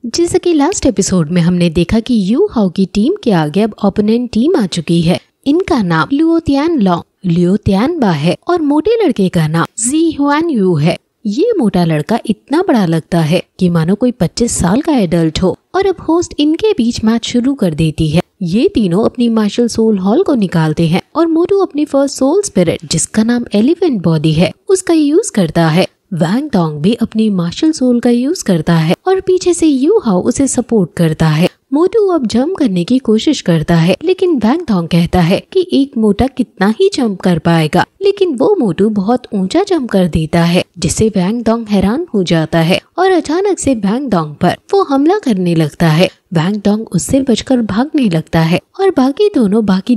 जैसा कि last episode में हमने देखा कि यू हाउ की टीम के आगे अब ओपोनेंट टीम आ चुकी है। इनका नाम लुओ तियान लॉन्ग, लियो तियानबा है और मोटे लड़के का नाम जी हुआन यू है। ये मोटा लड़का इतना बड़ा लगता है कि मानो कोई 25 साल का एडल्ट हो। और अब होस्ट इनके बीच मैच शुरू कर देती है। ये तीनों अपनी मार्शल सोल हॉल को निकालते हैं और मोटू अपनी फर्स्ट सोल स्पिरिट जिसका नाम एलिफेंट बॉडी है उसका यूज करता है। वैंग डोंग भी अपनी मार्शल सोल का यूज करता है और पीछे से यू हाउ उसे सपोर्ट करता है। मोटू अब जंप करने की कोशिश करता है लेकिन वैंग डोंग कहता है कि एक मोटा कितना ही जंप कर पाएगा, लेकिन वो मोटू बहुत ऊंचा जंप कर देता है जिससे वैंग डोंग हैरान हो जाता है और अचानक से वैंग डोंग पर वो हमला करने लगता है। वैंग डोंग उससे बचकर भागने लगता है और बाकी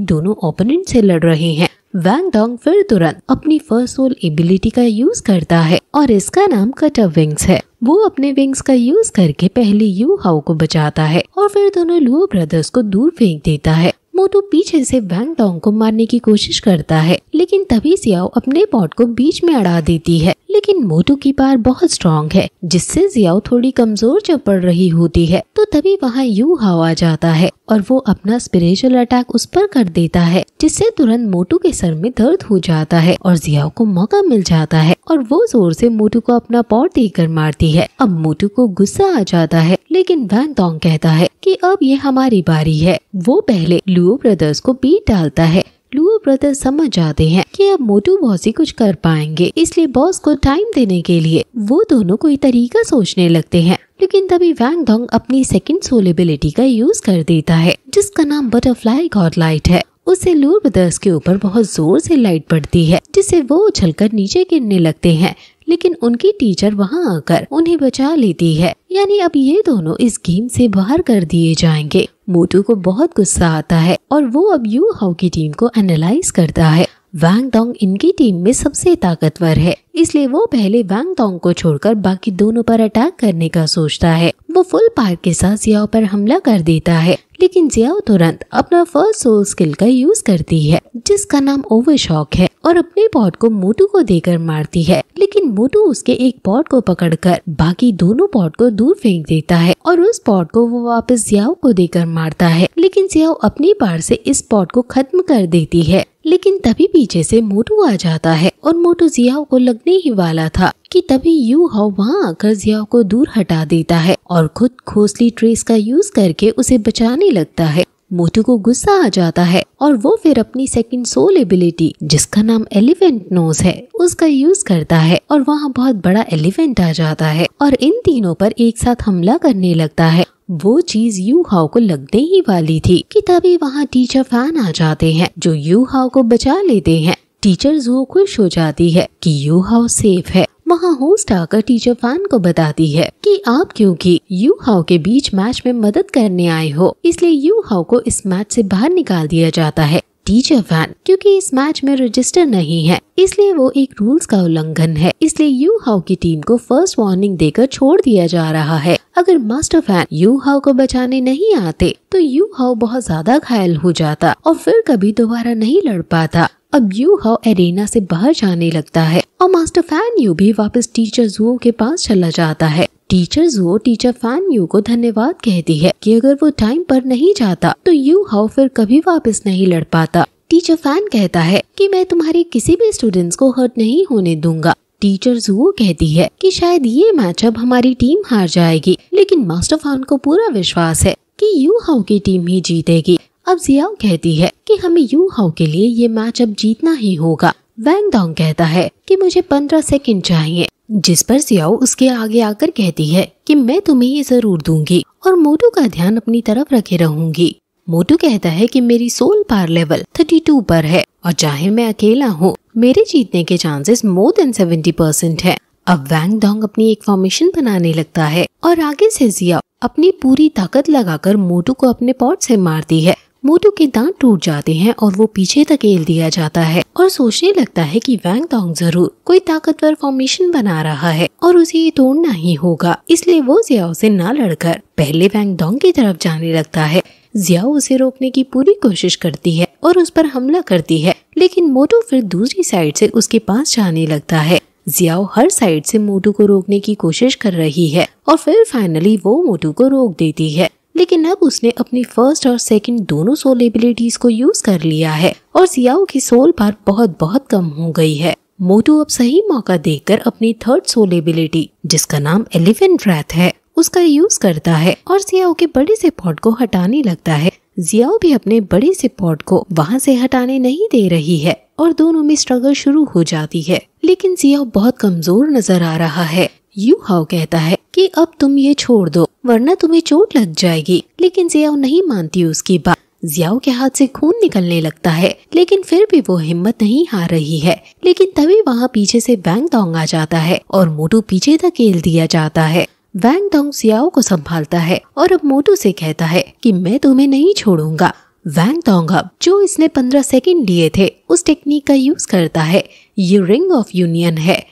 दोनों ओपोनेंट से लड़ रहे हैं। वैंग डोंग फिर तुरंत अपनी फर्स्ट सोल एबिलिटी का यूज करता है और इसका नाम कट अप विंग्स है। वो अपने विंग्स का यूज करके पहले यू हाउ को बचाता है और फिर दोनों लुओ ब्रदर्स को दूर फेंक देता है। मोटू पीछे से वैंग डोंग को मारने की कोशिश करता है लेकिन तभी जियाओ अपने पॉट को बीच में अड़ा देती है, लेकिन मोटू की पार बहुत स्ट्रॉन्ग है जिससे जियाओ थोड़ी कमजोर जब पड़ रही होती है। तो तभी वहाँ यू हाउ आ जाता है और वो अपना स्पिरिचुअल अटैक उस पर कर देता है जिससे तुरंत मोटू के सर में दर्द हो जाता है और जियाओ को मौका मिल जाता है और वो जोर से मोटू को अपना पॉट देकर मारती है। अब मोटू को गुस्सा आ जाता है लेकिन वैंग डोंग कहता है कि अब ये हमारी बारी है। वो पहले लुओ ब्रदर्स को पीट डालता है। लुओ ब्रदर्स समझ जाते हैं कि अब मोटू बॉस ही कुछ कर पाएंगे, इसलिए बॉस को टाइम देने के लिए वो दोनों कोई तरीका सोचने लगते हैं। लेकिन तभी वैंग डोंग अपनी सेकंड सोल एबिलिटी का यूज कर देता है जिसका नाम बटरफ्लाई गॉड लाइट है। उससे लुओ ब्रदर्स के ऊपर बहुत जोर से लाइट पड़ती है जिससे वो उछलकर नीचे गिरने लगते हैं, लेकिन उनकी टीचर वहां आकर उन्हें बचा लेती है। यानी अब ये दोनों इस गेम से बाहर कर दिए जाएंगे। मोटू को बहुत गुस्सा आता है और वो अब यू हाउ की टीम को एनालाइज करता है। वैंग डोंग इनकी टीम में सबसे ताकतवर है, इसलिए वो पहले वैंग डोंग को छोड़कर बाकी दोनों पर अटैक करने का सोचता है। वो फुल पावर के साथ जियाओ पर हमला कर देता है, लेकिन जियाओ तुरंत अपना फर्स्ट सोल स्किल का यूज करती है जिसका नाम ओवरशॉक है और अपने पॉट को मोटू को देकर मारती है। लेकिन मोटू उसके एक पॉट को पकड़कर बाकी दोनों पॉट को दूर फेंक देता है और उस पॉट को वो वापस जियाओ को देकर मारता है, लेकिन जियाओ अपनी पार से इस पॉट को खत्म कर देती है। लेकिन तभी पीछे से मोटू आ जाता है और मोटू जियाओ को लगने ही वाला था कि तभी यू हाउ वहाँ आकर जियाओ को दूर हटा देता है और खुद घोंसली ट्रेस का यूज करके उसे बचाने लगता है। मोटू को गुस्सा आ जाता है और वो फिर अपनी सेकंड सोल एबिलिटी जिसका नाम एलिफेंट नोज है उसका यूज करता है और वहाँ बहुत बड़ा एलिफेंट आ जाता है और इन तीनों पर एक साथ हमला करने लगता है। वो चीज यू हाउ को लगने ही वाली थी कि तभी वहाँ टीचर फैन आ जाते हैं जो यू हाउ को बचा लेते हैं। टीचर जो खुश हो जाती है कि यू हाउ सेफ है। वहाँ होस्ट आकर टीचर फैन को बताती है कि आप क्योंकि यू हाउ के बीच मैच में मदद करने आए हो, इसलिए यू हाउ को इस मैच से बाहर निकाल दिया जाता है। टीचर फैन क्योंकि इस मैच में रजिस्टर नहीं है इसलिए वो एक रूल्स का उल्लंघन है, इसलिए यू हाउ की टीम को फर्स्ट वार्निंग देकर छोड़ दिया जा रहा है। अगर मास्टर फैन यू हाउ को बचाने नहीं आते तो यू हाउ बहुत ज्यादा घायल हो जाता और फिर कभी दोबारा नहीं लड़ पाता। अब यू हाउ एरेना से बाहर जाने लगता है और मास्टर फैन यू भी वापस टीचर जुओ के पास चला जाता है। टीचर जुओ टीचर फैन यू को धन्यवाद कहती है कि अगर वो टाइम पर नहीं जाता तो यू हाउ फिर कभी वापस नहीं लड़ पाता। टीचर फैन कहता है कि मैं तुम्हारे किसी भी स्टूडेंट्स को हर्ट नहीं होने दूंगा। टीचर जुओ कहती है कि शायद ये मैच अब हमारी टीम हार जाएगी, लेकिन मास्टर फैन को पूरा विश्वास है कि यू हाउ की टीम ही जीतेगी। अब जियाओ कहती है कि हमें यू हाउ के लिए ये मैच अब जीतना ही होगा। वैंग डोंग कहता है कि मुझे 15 सेकंड चाहिए, जिस पर जियाओ उसके आगे आकर कहती है कि मैं तुम्हें ये जरूर दूंगी और मोटू का ध्यान अपनी तरफ रखे रहूंगी। मोटू कहता है कि मेरी सोल पावर लेवल 32 पर है और चाहे मैं अकेला हूँ मेरे जीतने के चांसेस मोर देन 70% है। अब वैंग डोंग अपनी एक फॉर्मेशन बनाने लगता है और आगे से जियाओ अपनी पूरी ताकत लगाकर मोटू को अपने पॉट से मारती है। मोटू के दांत टूट जाते हैं और वो पीछे धकेल दिया जाता है और सोचने लगता है कि वैंग डोंग जरूर कोई ताकतवर फॉर्मेशन बना रहा है और उसे ये तोड़ना ही होगा, इसलिए वो जियाओ से ना लड़कर पहले वैंग डोंग की तरफ जाने लगता है। जियाओ उसे रोकने की पूरी कोशिश करती है और उस पर हमला करती है, लेकिन मोटू फिर दूसरी साइड से उसके पास जाने लगता है। जियाओ हर साइड से मोटू को रोकने की कोशिश कर रही है और फिर फाइनली वो मोटू को रोक देती है। लेकिन अब उसने अपनी फर्स्ट और सेकंड दोनों सोल एबिलिटीज को यूज कर लिया है और जियाओ की सोल पावर बहुत कम हो गई है। मोटू अब सही मौका देखकर अपनी थर्ड सोल एबिलिटी, जिसका नाम एलिफेंट रैथ है, उसका यूज करता है और जियाओ के बड़े से पॉट को हटाने लगता है। जियाओ भी अपने बड़े से पॉट को वहाँ से हटाने नहीं दे रही है और दोनों में स्ट्रगल शुरू हो जाती है। लेकिन जियाओ बहुत कमजोर नजर आ रहा है। यू हाओ कहता है कि अब तुम ये छोड़ दो वरना तुम्हें चोट लग जाएगी, लेकिन जियाओ नहीं मानती उसकी बात। जियाओ के हाथ से खून निकलने लगता है, लेकिन फिर भी वो हिम्मत नहीं हार रही है। लेकिन तभी वहाँ पीछे से वैंग डोंग आ जाता है और मोटू पीछे धकेल दिया जाता है। वैंग डोंग जियाओ को संभालता है और अब मोटू से कहता है कि मैं तुम्हें नहीं छोड़ूंगा। वैंग डोंग अब जो इसने 15 सेकंड लिए थे उस टेक्निक का यूज करता है। ये रिंग ऑफ यूनियन है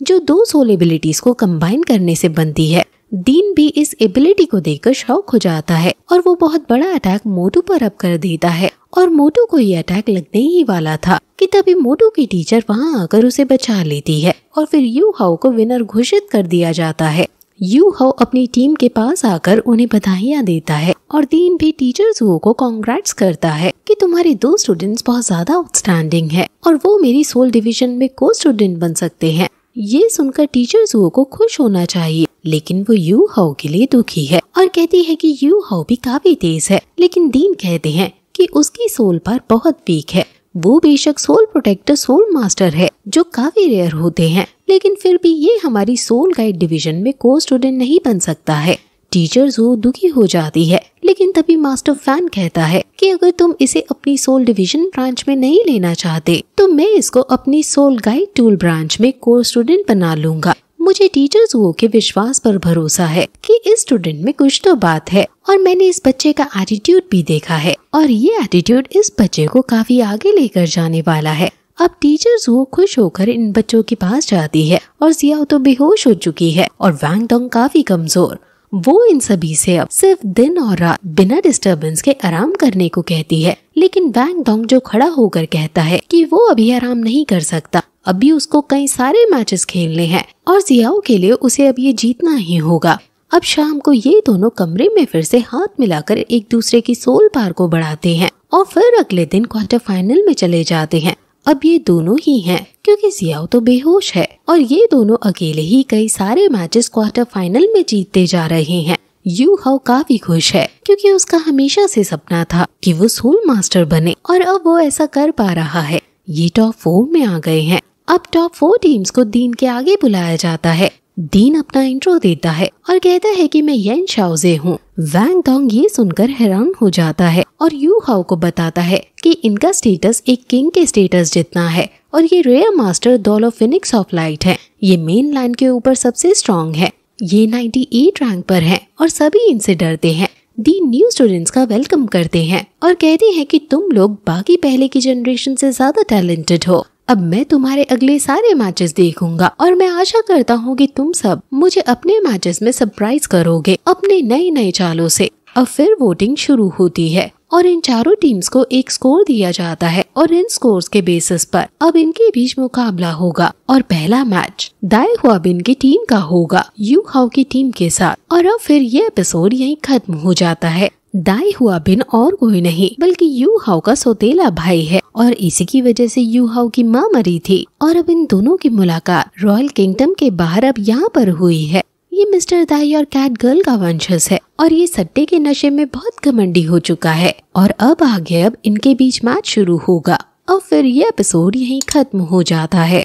जो 2 सोल एबिलिटीज को कंबाइन करने से बनती है। डीन भी इस एबिलिटी को देखकर शॉक हो जाता है और वो बहुत बड़ा अटैक मोटू पर अब कर देता है और मोटू को ये अटैक लगने ही वाला था कि तभी मोटू की टीचर वहाँ आकर उसे बचा लेती है और फिर यू हाओ को विनर घोषित कर दिया जाता है। यू हाओ अपनी टीम के पास आकर उन्हें बधाइयाँ देता है और डीन भी टीचर जुओ को कांग्रेट्स करता है कि तुम्हारे 2 स्टूडेंट्स बहुत ज्यादा आउटस्टैंडिंग है और वो मेरी सोल डिवीजन में को स्टूडेंट बन सकते हैं। ये सुनकर टीचर जुओ को खुश होना चाहिए, लेकिन वो यू हाओ के लिए दुखी है और कहती है कि यू हाओ भी काफी तेज है। लेकिन डीन कहते हैं कि उसकी सोल पावर बहुत वीक है। वो बेशक सोल प्रोटेक्टर सोल मास्टर है जो काफी रेयर होते हैं, लेकिन फिर भी ये हमारी सोल गाइड डिवीजन में को स्टूडेंट नहीं बन सकता है। टीचर जो दुखी हो जाती है, लेकिन तभी मास्टर फैन कहता है कि अगर तुम इसे अपनी सोल डिवीजन ब्रांच में नहीं लेना चाहते तो मैं इसको अपनी सोल गाइड टूल ब्रांच में को स्टूडेंट बना लूंगा। मुझे टीचर जुओ के विश्वास पर भरोसा है कि इस स्टूडेंट में कुछ तो बात है और मैंने इस बच्चे का एटीट्यूड भी देखा है और ये एटीट्यूड इस बच्चे को काफी आगे लेकर जाने वाला है। अब टीचर जुओ खुश होकर इन बच्चों के पास जाती है और जियाओ तो बेहोश हो चुकी है और वैंग डोंग काफी कमजोर। वो इन सभी से अब सिर्फ दिन और रात बिना डिस्टरबेंस के आराम करने को कहती है। लेकिन वैंग डोंग जो खड़ा होकर कहता है कि वो अभी आराम नहीं कर सकता, अभी उसको कई सारे मैचेस खेलने हैं और जियाओ के लिए उसे अब ये जीतना ही होगा। अब शाम को ये दोनों कमरे में फिर से हाथ मिलाकर एक दूसरे की सोल पावर को बढ़ाते हैं और फिर अगले दिन क्वार्टर फाइनल में चले जाते हैं। अब ये दोनों ही हैं क्योंकि जियाओ तो बेहोश है और ये दोनों अकेले ही कई सारे मैचेस क्वार्टर फाइनल में जीतते जा रहे हैं। यू हाओ काफी खुश है क्योंकि उसका हमेशा से सपना था कि वो सोल मास्टर बने और अब वो ऐसा कर पा रहा है। ये टॉप 4 में आ गए हैं। अब टॉप 4 टीम्स को डीन के आगे बुलाया जाता है। डीन अपना इंट्रो देता है और कहता है कि मैं येन शाओजे हूँ। वैंग डोंग ये सुनकर हैरान हो जाता है और यू हाओ को बताता है कि इनका स्टेटस एक किंग के स्टेटस जितना है और ये rare master doll phoenix of light है। ये मेन लाइन के ऊपर सबसे स्ट्रॉन्ग है। ये 98 रैंक पर है और सभी इनसे डरते हैं। डीन न्यू स्टूडेंट्स का वेलकम करते हैं और कहते हैं कि तुम लोग बाकी पहले की जनरेशन से ज्यादा टैलेंटेड हो। अब मैं तुम्हारे अगले सारे मैचेस देखूंगा और मैं आशा करता हूँ कि तुम सब मुझे अपने मैचेस में सरप्राइज करोगे अपने नए नए चालों से। अब फिर वोटिंग शुरू होती है और इन चारों टीम्स को एक स्कोर दिया जाता है और इन स्कोर्स के बेसिस पर अब इनके बीच मुकाबला होगा और पहला मैच दाई हुआबिन की टीम का होगा यू हाओ की टीम के साथ। और अब फिर ये एपिसोड यहीं खत्म हो जाता है। दाई हुआबिन और कोई नहीं बल्कि यू हाओ का सौतेला भाई है और इसी की वजह से यू हाओ की माँ मरी थी और अब इन दोनों की मुलाकात रॉयल किंगडम के बाहर अब यहाँ पर हुई है। ये मिस्टर दाई और कैट गर्ल का वंशज है और ये सट्टे के नशे में बहुत घमंडी हो चुका है और अब आगे अब इनके बीच मैच शुरू होगा और फिर ये एपिसोड यहीं खत्म हो जाता है।